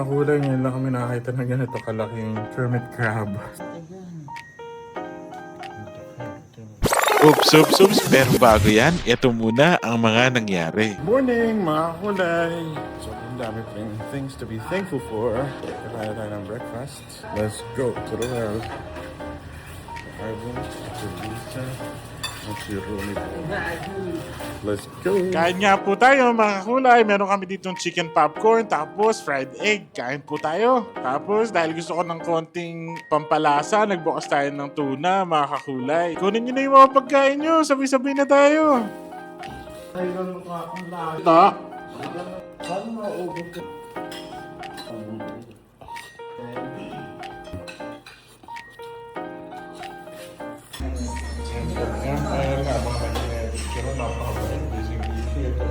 kulay, ngayon lang kami nakakita ng ganito kalaking hermit crab. Oops. Pero bago yan, ito muna ang mga nangyari. Morning mga kulay! So, ang dami things to be thankful for. Kaya tayo ng breakfast. Let's go to the well. Arvin, si Lisa, at si Romy. Let's go! Kain nga po tayo mga kulay. Meron kami ditong chicken popcorn, tapos fried egg. Kain po tayo. Tapos dahil gusto ko ng konting pampalasa, nagbukas tayo ng tuna mga kakulay. Kunin nyo na yung mga pagkain nyo. Sabay-sabay na tayo. Ito. Ayan nga, mga nag-edit pero napakabait. Busy ito.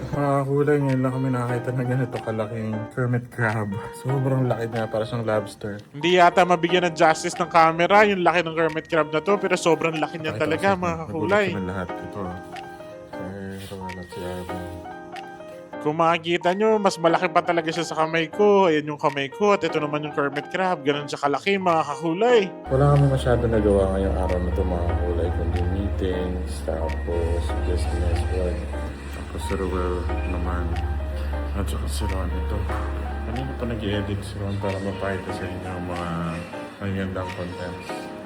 Mga kulay, ngayon lang kami nakakita ng ganito kalaking hermit crab. Sobrang laki na, para siyang lobster. Hindi yata mabigyan ng justice ng camera yung laki ng hermit crab na to, pero sobrang laki niya talaga mga kakulay. Nagulat kami lahat. Ito, si Rowan at si Arvin. Kung makikita nyo, mas malaki pa talaga siya sa kamay ko. Ayan yung kamay ko at ito naman yung hermit crab. Ganun siya kalaki mga kakulay. Wala kami masyado nagawa ngayong araw na ito mga kulay, kundi meetings, tapos business work, tapos si Ruel naman, at saka si Ron ito. Kanina pa nag-edit si Ron para mapahita sa inyo ang mga magandang contents.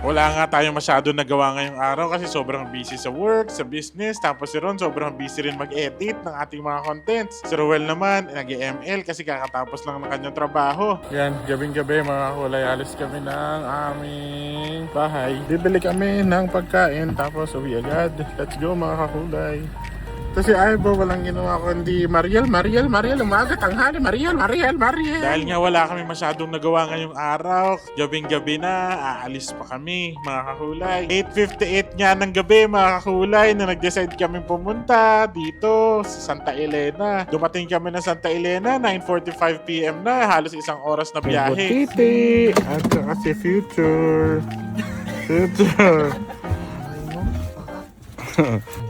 Wala nga tayo masyado nagawa ngayong araw kasi sobrang busy sa work, sa business. Tapos si Ron sobrang busy rin mag-edit ng ating mga contents. Si Ruel naman, nag-ML kasi kakatapos lang ng kanyang trabaho. Yan, gabing-gabi mga kulay, alis kami ng aming bahay. Bibili kami ng pagkain, tapos uwi agad. Let's go mga kakulay. Kasi ay ba walang ginawa kundi Mariel, umaga, tanghali, Mariel. Dahil nga wala kami masyadong nagawa ngayong araw, gabing-gabi na, aalis pa kami mga kakulay. 8:58 nga ng gabi mga kakulay na nag-decide kami pumunta dito sa Santa Elena. Dumating kami ng Santa Elena, 9:45 PM na, halos isang oras na biyahe. Titi! At saka si Future.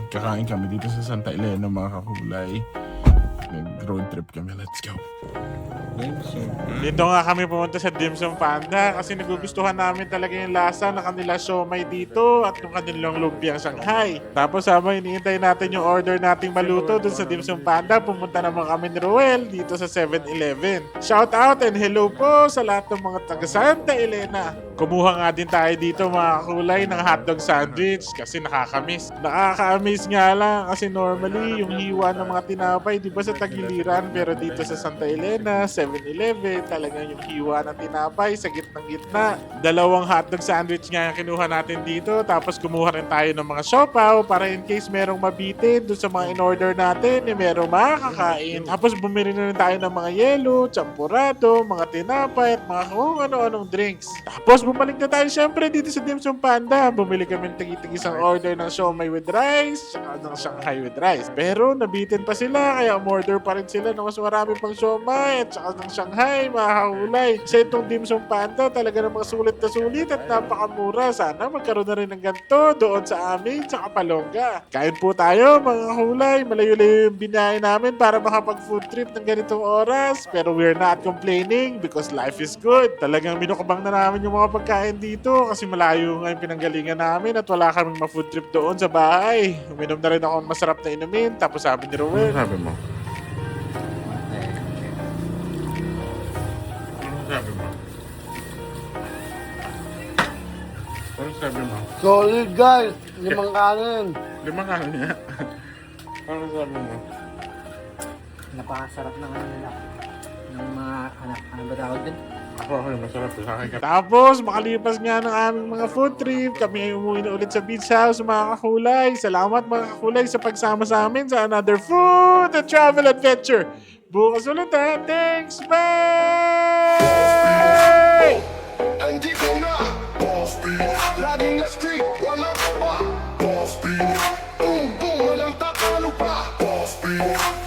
Kakain kami dito sa Santa Elena mga kakulay. Nag-road trip kami. Let's go. Dito nga kami pumunta sa Dim Sum Panda kasi nagugustuhan namin talaga yung lasa ng kanila siomai dito at yung kanilang lumpiang Shanghai. Tapos habang iniintay natin yung order nating maluto dun sa Dim Sum Panda, pumunta naman kami ni Roel dito sa 7-Eleven. Shout out and hello po sa lahat ng mga taga Santa Elena. Kumuha nga din tayo dito mga kulay ng hotdog sandwich kasi nakakamiss. Nakaka-amaze nga lang kasi normally yung hiwa ng mga tinapay di ba sa Tagiliran, pero dito sa Santa Elena, 7-Eleven, talagang yung hiwa ng tinapay sa gitnang-gitna. Dalawang hotdog sandwich nga yung kinuha natin dito, tapos kumuha rin tayo ng mga siopaw para in case merong mabitin doon sa mga in-order natin, merong makakain. Tapos bumili na rin tayo ng mga yelo, champurado, mga tinapay at mga kung ano-anong drinks. Tapos bumalik na tayo syempre dito sa Dim Sum Panda. Bumili kami ng tigi-tigisang order ng siomai with rice, saka ng Shanghai with rice. Pero nabitin pa sila, kaya umorder pa rin sila ng mas marami pang siomai at saka ng Shanghai, mga kaulay. Sa itong Dim Sum Panda, talaga namang sulit na sulit at napakamura. Sana magkaroon na rin ng ganito doon sa amin, sa Kapalongga. Kain po tayo, mga kaulay. Malayo-layo yung binahe namin para makapag-food trip ng ganitong oras. Pero we're not complaining because life is good. Talagang minukabang na namin yung mga pagkain dito kasi malayo nga yung pinanggalingan namin at wala kaming ma-food trip doon sa bahay. Uminom na rin ako ng masarap na inumin, tapos sabi ni Ruel, Ano sabi mo? Ano sabi mo? Ano sabi mo? Solid guys, 5 kanin. 5 kanin niya. Ano sabi mo? Napakasarap ng ano nila. Ng mga anak, ano ba tawag din? Ako, masarap sa akin. Tapos, makalipas nga ng aming mga food trip, kami ay umuwi na ulit sa beach house, mga kakulay. Salamat mga kakulay sa pagsama sa amin sa another food and travel adventure. Bukas ulit ha. Thanks. Bye! Andito na, boss beat. Laging na street, walang pa. Boss beat. Boom, boom, walang tatalo pa. Boss beat.